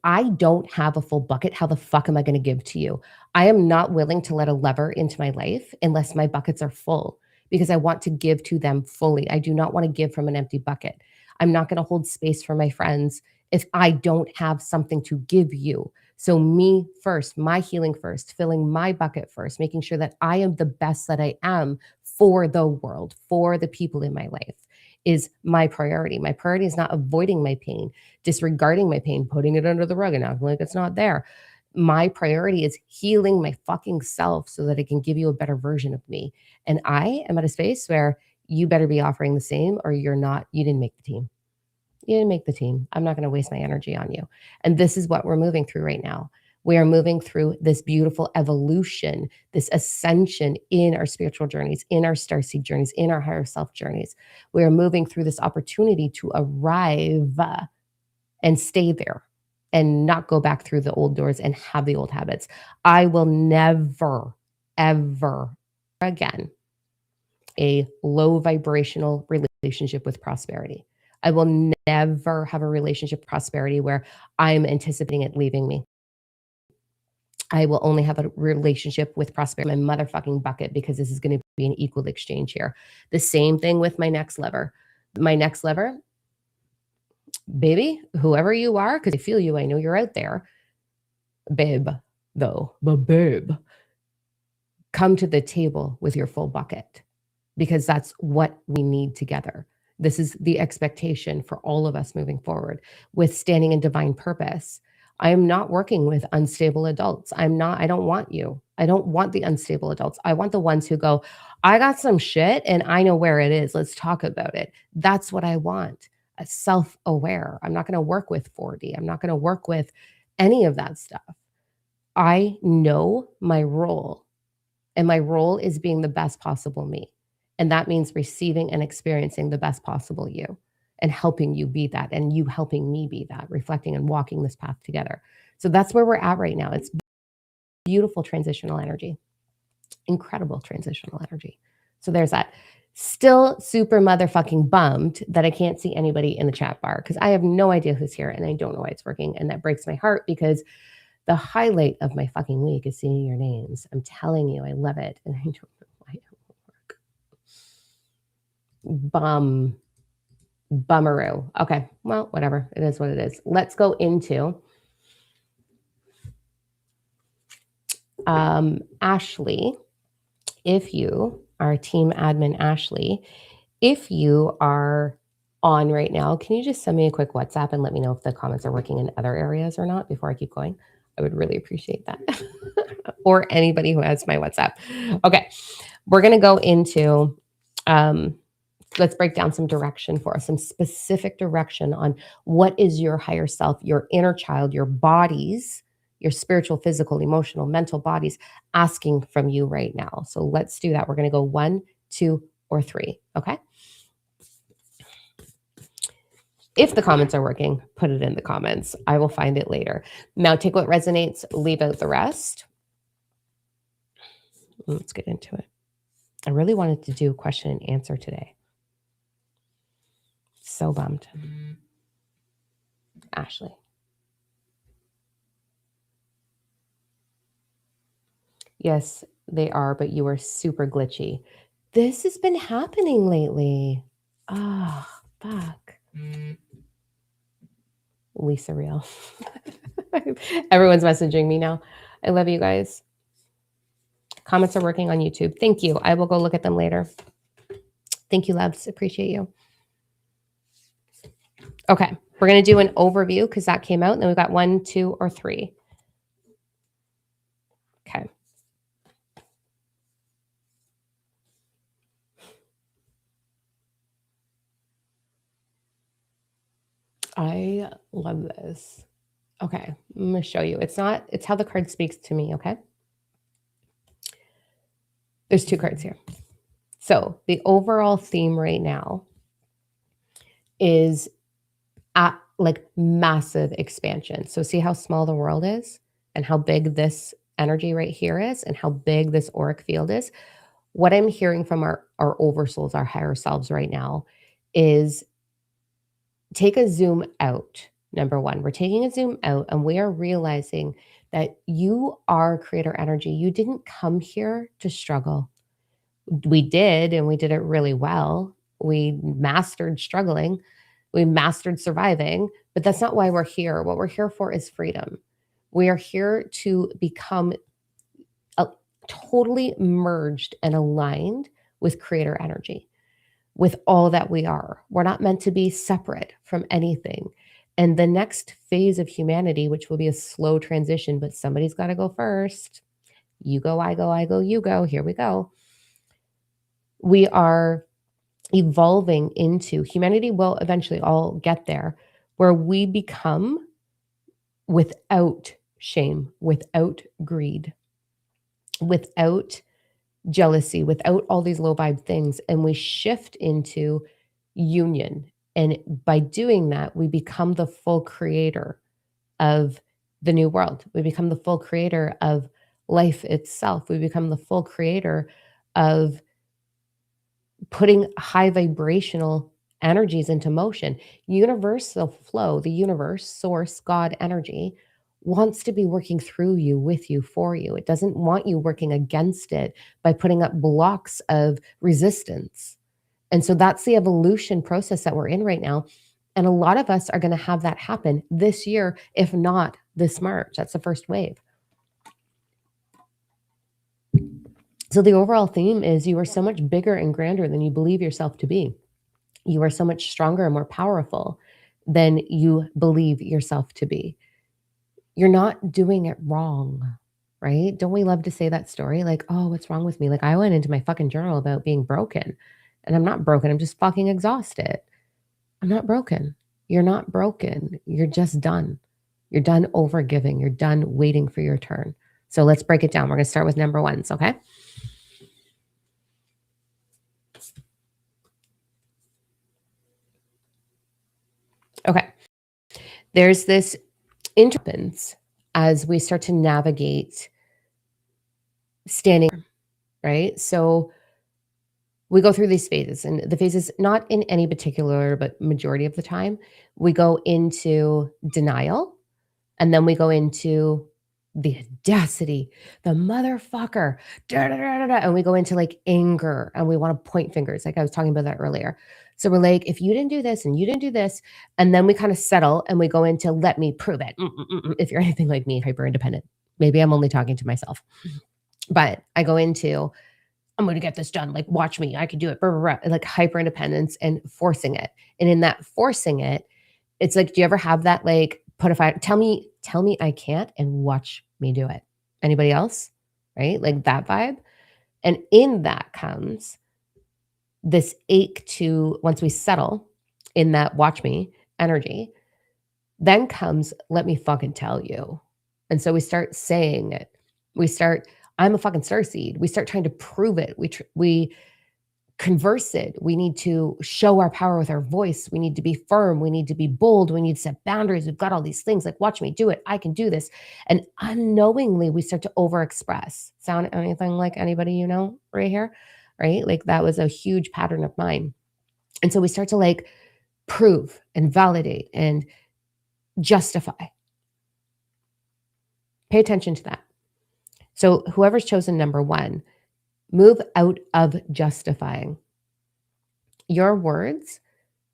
I don't have a full bucket, how the fuck am I gonna give to you? I am not willing to let a lover into my life unless my buckets are full because I want to give to them fully. I do not want to give from an empty bucket. I'm not gonna hold space for my friends if I don't have something to give you. So me first, my healing first, filling my bucket first, making sure that I am the best that I am for the world, for the people in my life is my priority. My priority is not avoiding my pain, disregarding my pain, putting it under the rug and acting like it's not there. My priority is healing my fucking self so that I can give you a better version of me. And I am at a space where you better be offering the same or you're not, you didn't make the team. You didn't make the team. I'm not going to waste my energy on you. And this is what we're moving through right now. We are moving through this beautiful evolution, this ascension in our spiritual journeys, in our starseed journeys, in our higher self journeys. We are moving through this opportunity to arrive and stay there and not go back through the old doors and have the old habits. I will never, ever again a low vibrational relationship with prosperity. I will never have a relationship with prosperity where I'm anticipating it leaving me. I will only have a relationship with prosperity, my motherfucking bucket, because this is going to be an equal exchange here. The same thing with my next lever. My next lever, baby, whoever you are, because I feel you, I know you're out there, babe, though, but babe, come to the table with your full bucket because that's what we need together. This is the expectation for all of us moving forward with standing in divine purpose. I am not working with unstable adults. I don't want you. I don't want the unstable adults. I want the ones who go, I got some shit and I know where it is. Let's talk about it. That's what I want. A self-aware. I'm not going to work with 4D. I'm not going to work with any of that stuff. I know my role, and my role is being the best possible me. And that means receiving and experiencing the best possible you and helping you be that and you helping me be that, reflecting and walking this path together. So that's where we're at right now. It's beautiful transitional energy, incredible transitional energy. So there's that. Still super motherfucking bummed that I can't see anybody in the chat bar because I have no idea who's here and I don't know why it's working. And that breaks my heart because the highlight of my fucking week is seeing your names. I'm telling you, I love it. And I don't know why it won't work. Bummeroo. Okay, well, whatever. It is what it is. Let's go into Ashley. If you are team admin Ashley, if you are on right now, can you just send me a quick WhatsApp and let me know if the comments are working in other areas or not before I keep going? I would really appreciate that. Or anybody who has my WhatsApp. Okay, we're going to go into, let's break down some direction for us, some specific direction on what is your higher self, your inner child, your bodies, your spiritual, physical, emotional, mental bodies asking from you right now. So let's do that. We're going to go 1, 2, or 3. Okay. If the comments are working, put it in the comments. I will find it later. Now take what resonates, leave out the rest. Let's get into it. I really wanted to do question and answer today. So bummed. Ashley. Yes, they are, but you are super glitchy. This has been happening lately. Ah, fuck. Lisa Real. Everyone's messaging me now. I love you guys. Comments are working on YouTube. Thank you. I will go look at them later. Thank you, loves. Appreciate you. Okay, we're going to do an overview because that came out. And then we've got 1, 2, or 3. Okay. I love this. Okay, I'm going to show you. It's how the card speaks to me, okay? There's 2 cards here. So the overall theme right now is at like massive expansion. So see how small the world is and how big this energy right here is and how big this auric field is. What I'm hearing from our oversouls, our higher selves right now is take a zoom out Number one, we're taking a zoom out and we are realizing that you are creator energy. You didn't come here to struggle. We did, and we did it really well. We mastered struggling, we mastered surviving, but that's not why we're here. What we're here for is freedom. We are here to become totally merged and aligned with creator energy, with all that we are. We're not meant to be separate from anything. And the next phase of humanity, which will be a slow transition, but somebody's got to go first. You go, I go, you go. Here we go. We are evolving into humanity, will eventually all get there, where we become without shame, without greed, without jealousy, without all these low vibe things. And we shift into union. And by doing that, we become the full creator of the new world. We become the full creator of life itself. We become the full creator of putting high vibrational energies into motion. Universal flow, the universe, source, God energy wants to be working through you, with you, for you. It doesn't want you working against it by putting up blocks of resistance. And so that's the evolution process that we're in right now. And a lot of us are going to have that happen this year, if not this March. That's the first wave. So the overall theme is you are so much bigger and grander than you believe yourself to be. You are so much stronger and more powerful than you believe yourself to be. You're not doing it wrong, right? Don't we love to say that story? Like, oh, what's wrong with me? Like, I went into my fucking journal about being broken, and I'm not broken. I'm just fucking exhausted. I'm not broken. You're not broken. You're just done. You're done over giving. You're done waiting for your turn. So let's break it down. We're going to start with number ones, okay? Okay. There's this interruptions as we start to navigate standing, right? So we go through these phases, and the phases, not in any particular, but majority of the time, we go into denial, and then we go into the audacity, the motherfucker, da, da, da, da, da, and we go into like anger, and we want to point fingers, like I was talking about that earlier. So we're like, if you didn't do this and you didn't do this, and then we kind of settle and we go into let me prove it. If you're anything like me, hyper independent, maybe I'm only talking to myself, but I go into I'm going to get this done. Like, watch me. I can do it. Blah, blah, blah, like hyper independence and forcing it. And in that forcing it, it's like, do you ever have that? Like, put a fire, tell me I can't and watch me do it. Anybody else? Right? Like that vibe. And in that comes this ache to, once we settle in that watch me energy, then comes, let me fucking tell you. And so we start saying it. We start, I'm a fucking starseed. We start trying to prove it. We converse it. We need to show our power with our voice. We need to be firm. We need to be bold. We need to set boundaries. We've got all these things like, watch me do it. I can do this. And unknowingly, we start to overexpress. Sound anything like anybody you know right here? Right? Like that was a huge pattern of mine. And so we start to like prove and validate and justify. Pay attention to that. So whoever's chosen number one, move out of justifying. Your words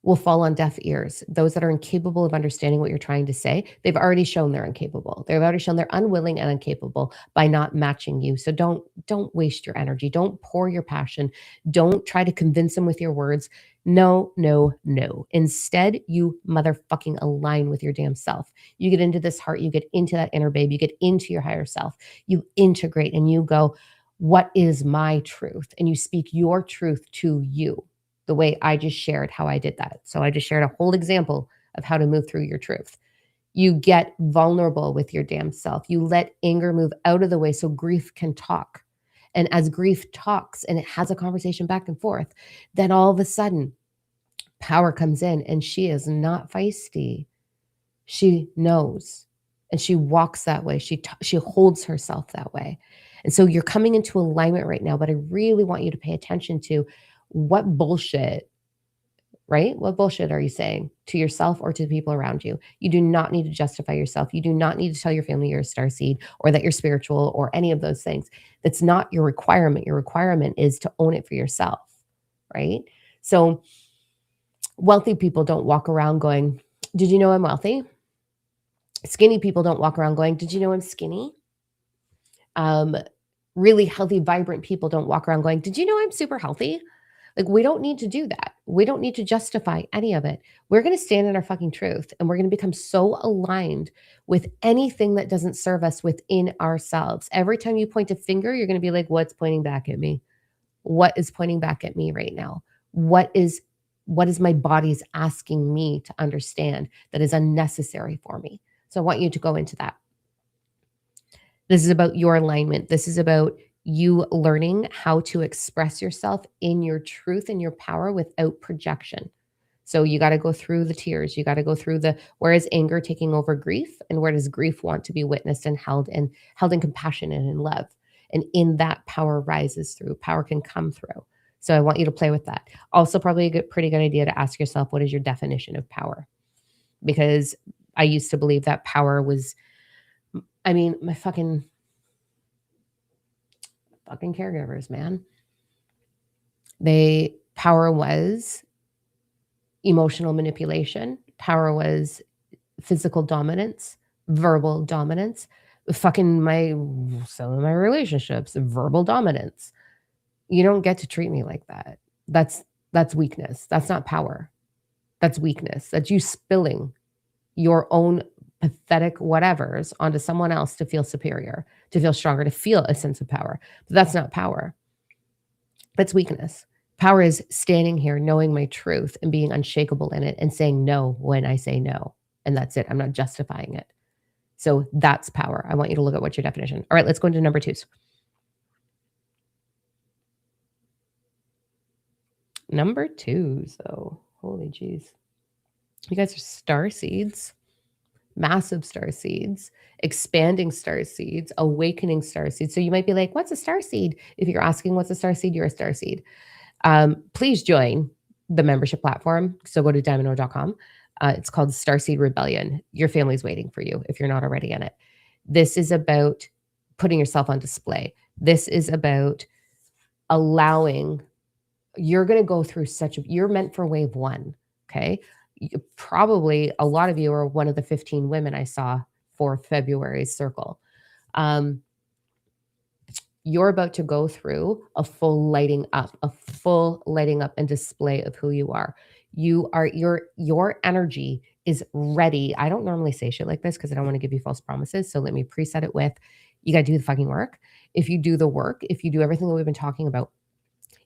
will fall on deaf ears. Those that are incapable of understanding what you're trying to say, they've already shown they're incapable. They've already shown they're unwilling and incapable by not matching you. So don't waste your energy. Don't pour your passion. Don't try to convince them with your words. No, no, no. Instead, you motherfucking align with your damn self. You get into this heart, you get into that inner babe, you get into your higher self. You integrate and you go, what is my truth? And you speak your truth to you. The way I just shared how I did that. So I just shared a whole example of how to move through your truth. You get vulnerable with your damn self. You let anger move out of the way so grief can talk. And as grief talks and it has a conversation back and forth, then all of a sudden power comes in and she is not feisty. She knows and she walks that way. She holds herself that way. And so you're coming into alignment right now, but I really want you to pay attention to what bullshit right? What bullshit are you saying to yourself or to the people around you? You do not need to justify yourself. You do not need to tell your family you're a star seed or that you're spiritual or any of those things. That's not your requirement. Your requirement is to own it for yourself, right? So wealthy people don't walk around going, did you know I'm wealthy? Skinny people don't walk around going, did you know I'm skinny? Um, really healthy, vibrant people don't walk around going, did you know I'm super healthy? Like, we don't need to do that. We don't need to justify any of it. We're going to stand in our fucking truth and we're going to become so aligned with anything that doesn't serve us within ourselves. Every time you point a finger, you're going to be like, what's pointing back at me? What is pointing back at me right now? What is my body's asking me to understand that is unnecessary for me? So I want you to go into that. This is about your alignment. This is about you learning how to express yourself in your truth and your power without projection. So you got to go through the tears. You got to go through the where is anger taking over grief and where does grief want to be witnessed and held in compassion and in love. And in that power rises through. Power can come through. So I want you to play with that. Also, probably pretty good idea to ask yourself, what is your definition of power? Because I used to believe that power was, I mean, my fucking caregivers, man. Power was emotional manipulation. Power was physical dominance, verbal dominance. Some of my relationships, verbal dominance. You don't get to treat me like that. That's weakness. That's not power. That's weakness. That's you spilling your own pathetic whatevers onto someone else to feel superior, to feel stronger, to feel a sense of power. But that's not power. That's weakness. Power is standing here, knowing my truth and being unshakable in it and saying no when I say no. And that's it. I'm not justifying it. So that's power. I want you to look at what's your definition. All right, let's go into number twos. Number twos, though. Holy jeez. You guys are star seeds, massive star seeds, expanding star seeds, awakening star seeds. So you might be like, what's a star seed? If you're asking what's a star seed, you're a star seed. Please join the membership platform. So go to diamondor.com. It's called Starseed Rebellion. Your family's waiting for you if you're not already in it. This is about putting yourself on display. This is about allowing, you're going to go through you're meant for wave one. Okay. Probably a lot of you are one of the 15 women I saw for February's circle. You're about to go through a full lighting up and display of who you are. Your energy is ready. I don't normally say shit like this because I don't want to give you false promises. So let me preset it with, you got to do the fucking work. If you do the work, if you do everything that we've been talking about,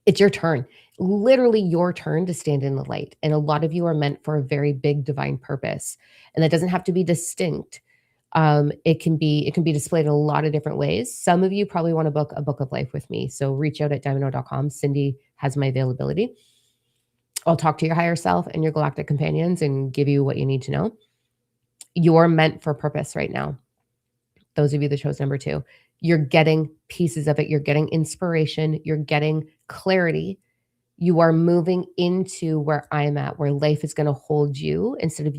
it's your turn, literally your turn to stand in the light. And a lot of you are meant for a very big divine purpose. And that doesn't have to be distinct. It can be displayed in a lot of different ways. Some of you probably want to book a book of life with me. So reach out at diamondor.com. Cindy has my availability. I'll talk to your higher self and your galactic companions and give you what you need to know. You're meant for purpose right now. Those of you that chose number two, you're getting pieces of it. You're getting inspiration. You're getting clarity. You are moving into where I'm at, where life is going to hold you instead of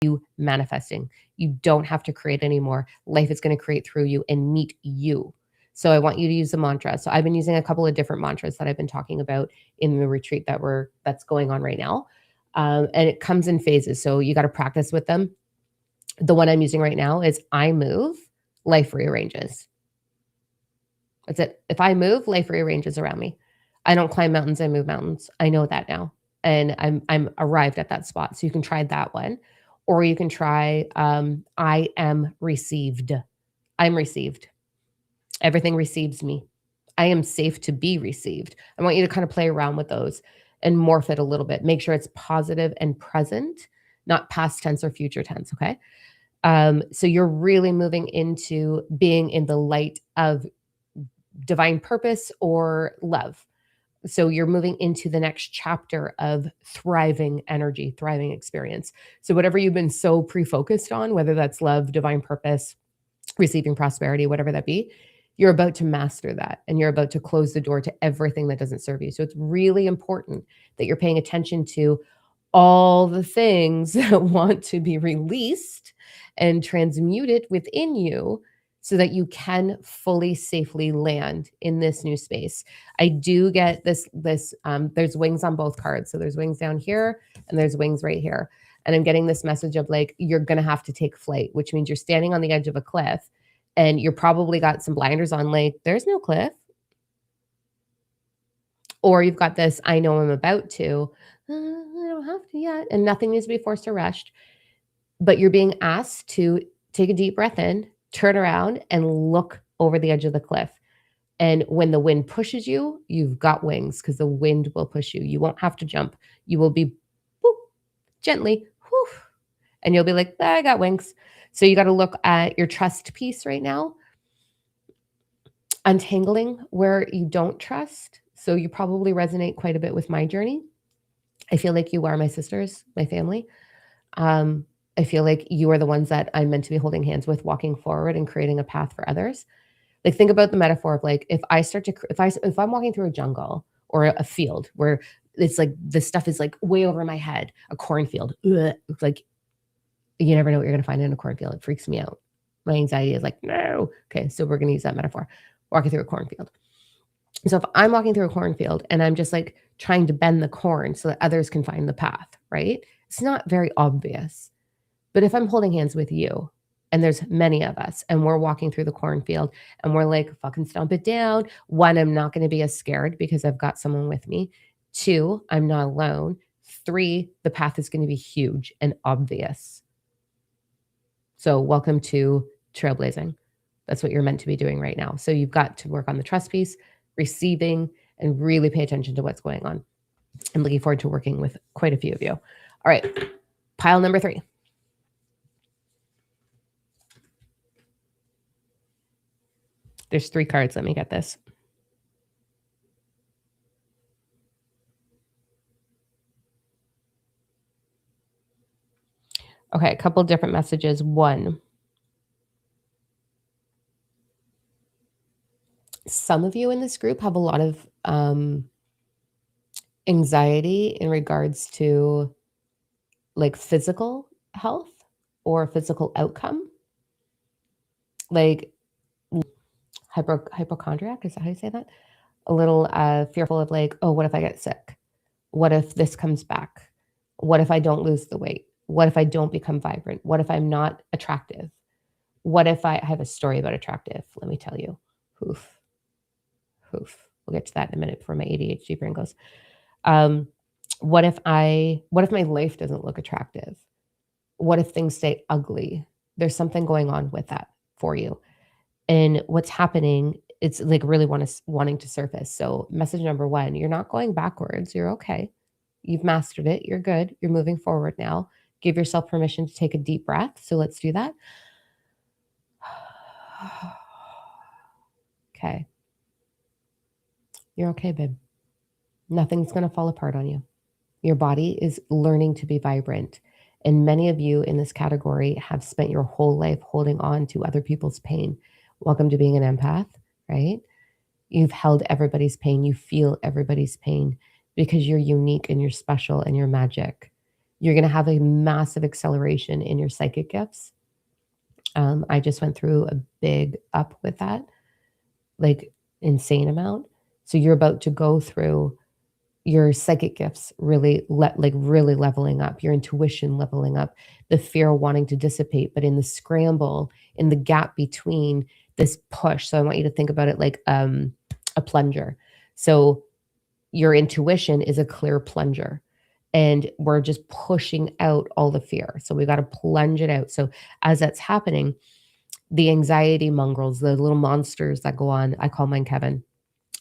you manifesting. You don't have to create anymore. Life is going to create through you and meet you. So I want you to use the mantra. So I've been using a couple of different mantras that I've been talking about in the retreat that's going on right now. And it comes in phases. So you got to practice with them. The one I'm using right now is I move, life rearranges. That's it. If I move, life rearranges around me. I don't climb mountains, I move mountains. I know that now. And I'm arrived at that spot. So you can try that one. Or you can try I am received. I'm received. Everything receives me. I am safe to be received. I want you to kind of play around with those and morph it a little bit. Make sure it's positive and present, not past tense or future tense, okay? So you're really moving into being in the light of divine purpose or love. So you're moving into the next chapter of thriving energy, thriving experience. So whatever you've been so pre-focused on, whether that's love, divine purpose, receiving prosperity, whatever that be, You're about to master that, and you're about to close the door to everything that doesn't serve you. So it's really important that you're paying attention to all the things that want to be released and transmuted within you so that you can fully safely land in this new space. I do get this there's wings on both cards. So there's wings down here and there's wings right here. And I'm getting this message of like, you're going to have to take flight, which means you're standing on the edge of a cliff and you're probably got some blinders on, like, there's no cliff. Or you've got this, I know I'm about to, I don't have to yet, and nothing needs to be forced or rushed. But you're being asked to take a deep breath in, turn around, and look over the edge of the cliff. And when the wind pushes you, you've got wings because the wind will push you. You won't have to jump. You will be boop, gently, whew, and you'll be like, I got wings. So you got to look at your trust piece right now, untangling where you don't trust. So you probably resonate quite a bit with my journey. I feel like you are my sisters, my family. I feel like you are the ones that I'm meant to be holding hands with, walking forward and creating a path for others. Like, think about the metaphor of like, if I'm walking through a jungle or a field where it's like this stuff is like way over my head, a cornfield, like you never know what you're going to find in a cornfield. It freaks me out. My anxiety is like, no. Okay, so we're going to use that metaphor. Walking through a cornfield. So if I'm walking through a cornfield and I'm just like trying to bend the corn so that others can find the path, right? It's not very obvious. But if I'm holding hands with you and there's many of us and we're walking through the cornfield and we're like, fucking stomp it down. One, I'm not going to be as scared because I've got someone with me. Two, I'm not alone. Three, the path is going to be huge and obvious. So welcome to trailblazing. That's what you're meant to be doing right now. So you've got to work on the trust piece, receiving, and really pay attention to what's going on. I'm looking forward to working with quite a few of you. All right, pile number 3. There's 3 cards. Let me get this. Okay, a couple different messages. 1, some of you in this group have a lot of anxiety in regards to like physical health or physical outcome, like hypochondriac. Is that how you say that? A little fearful of like, oh, what if I get sick? What if this comes back? What if I don't lose the weight? What if I don't become vibrant? What if I'm not attractive? What if I have a story about attractive? Let me tell you. Hoof. We'll get to that in a minute before my ADHD brain goes. What if my life doesn't look attractive? What if things stay ugly? There's something going on with that for you. And what's happening, it's like really wanting to surface. So message number 1, you're not going backwards. You're okay. You've mastered it. You're good. You're moving forward now. Give yourself permission to take a deep breath. So let's do that. Okay. You're okay, babe. Nothing's going to fall apart on you. Your body is learning to be vibrant. And many of you in this category have spent your whole life holding on to other people's pain. Welcome to being an empath, right? You've held everybody's pain. You feel everybody's pain because you're unique and you're special and you're magic. You're going to have a massive acceleration in your psychic gifts. I just went through a big up with that, like insane amount. So you're about to go through your psychic gifts really really leveling up, your intuition leveling up, the fear wanting to dissipate, but in the scramble, in the gap between this push. So I want you to think about it like a plunger. So your intuition is a clear plunger and we're just pushing out all the fear. So we've got to plunge it out. So as that's happening, the anxiety mongrels, the little monsters that go on, I call mine Kevin,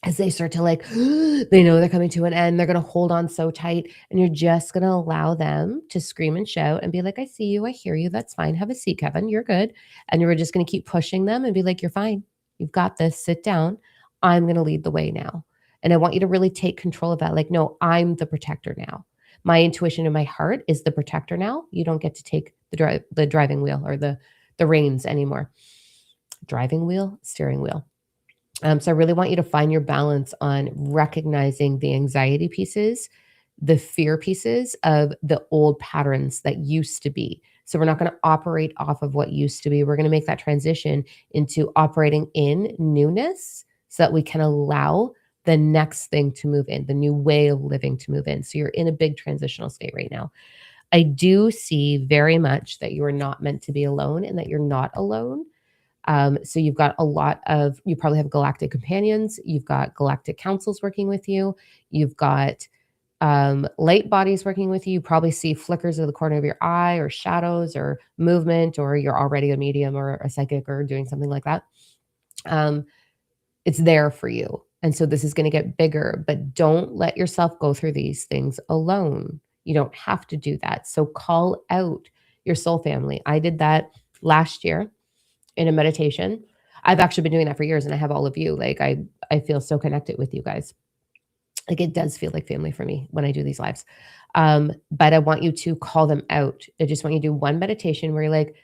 as they start to like, they know they're coming to an end. They're going to hold on so tight. And you're just going to allow them to scream and shout and be like, I see you. I hear you. That's fine. Have a seat, Kevin. You're good. And you're just going to keep pushing them and be like, you're fine. You've got this. Sit down. I'm going to lead the way now. And I want you to really take control of that. Like, no, I'm the protector now. My intuition and my heart is the protector now. You don't get to take the driving wheel or the reins anymore. Driving wheel, steering wheel. So I really want you to find your balance on recognizing the anxiety pieces, the fear pieces of the old patterns that used to be. So we're not going to operate off of what used to be. We're going to make that transition into operating in newness so that we can allow the next thing to move in, the new way of living to move in. So you're in a big transitional state right now. I do see very much that you are not meant to be alone and that you're not alone. So you've got a lot of, you probably have galactic companions, you've got galactic councils working with you, you've got light bodies working with you. You probably see flickers of the corner of your eye or shadows or movement, or you're already a medium or a psychic or doing something like that. Um, it's there for you. And so this is going to get bigger, but don't let yourself go through these things alone. You don't have to do that. So call out your soul family. I did that last year in a meditation. I've actually been doing that for years and I have all of you. Like I feel so connected with you guys. Like it does feel like family for me when I do these lives. But I want you to call them out. I just want you to do one meditation where you're like,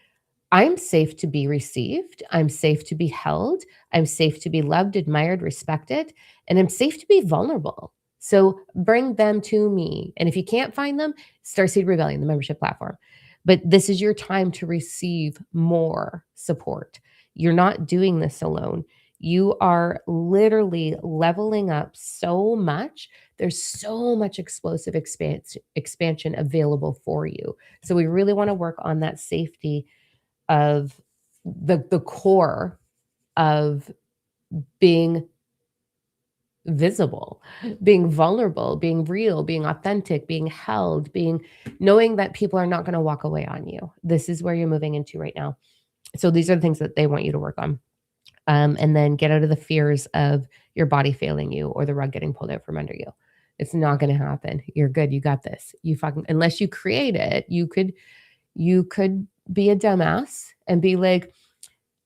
I'm safe to be received. I'm safe to be held. I'm safe to be loved, admired, respected, and I'm safe to be vulnerable. So bring them to me. And if you can't find them, Starseed Rebellion, the membership platform. But this is your time to receive more support. You're not doing this alone. You are literally leveling up so much. There's so much explosive expansion available for you. So we really want to work on that safety of the core of being visible, being vulnerable, being real, being authentic, being held, being knowing that people are not going to walk away on you. This is where you're moving into right now. So these are the things that they want you to work on. And then get out of the fears of your body failing you or the rug getting pulled out from under you. It's not going to happen. You're good. You got this. You fucking, unless you create it, you could be a dumbass and be like,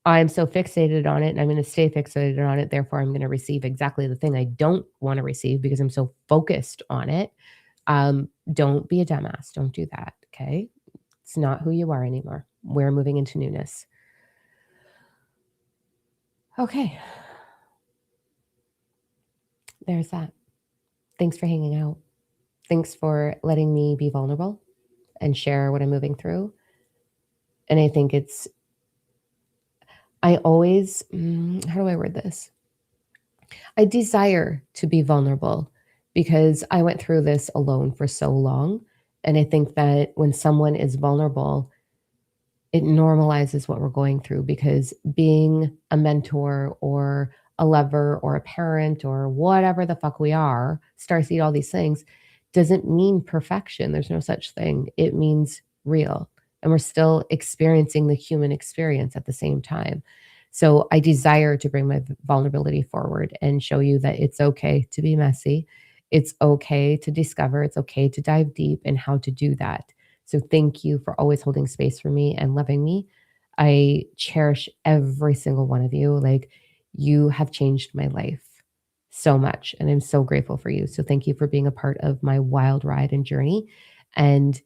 I'm so fixated on it and I'm going to stay fixated on it. Therefore, I'm going to receive exactly the thing I don't want to receive because I'm so focused on it. Don't be a dumbass. Don't do that. Okay. It's not who you are anymore. We're moving into newness. Okay. There's that. Thanks for hanging out. Thanks for letting me be vulnerable and share what I'm moving through. And I think I always, how do I word this? I desire to be vulnerable because I went through this alone for so long. And I think that when someone is vulnerable, it normalizes what we're going through because being a mentor or a lover or a parent or whatever the fuck we are, starseed, all these things, doesn't mean perfection. There's no such thing. It means real. And we're still experiencing the human experience at the same time. So I desire to bring my vulnerability forward and show you that it's okay to be messy. It's okay to discover. It's okay to dive deep and how to do that. So thank you for always holding space for me and loving me. I cherish every single one of you. Like you have changed my life so much and I'm so grateful for you. So thank you for being a part of my wild ride and journey and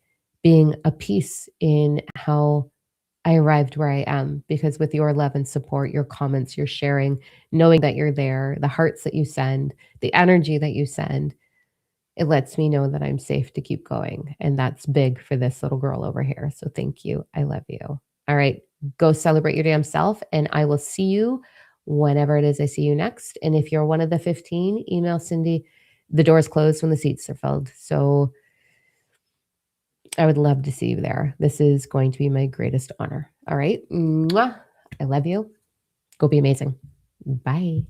being a piece in how I arrived where I am because with your love and support, your comments, your sharing, knowing that you're there, the hearts that you send, the energy that you send, it lets me know that I'm safe to keep going. And that's big for this little girl over here. So thank you. I love you. All right. Go celebrate your damn self. And I will see you whenever it is I see you next. And if you're one of the 15, email Cindy. The doors closed when the seats are filled. So I would love to see you there. This is going to be my greatest honor. All right. Mwah. I love you. Go be amazing. Bye.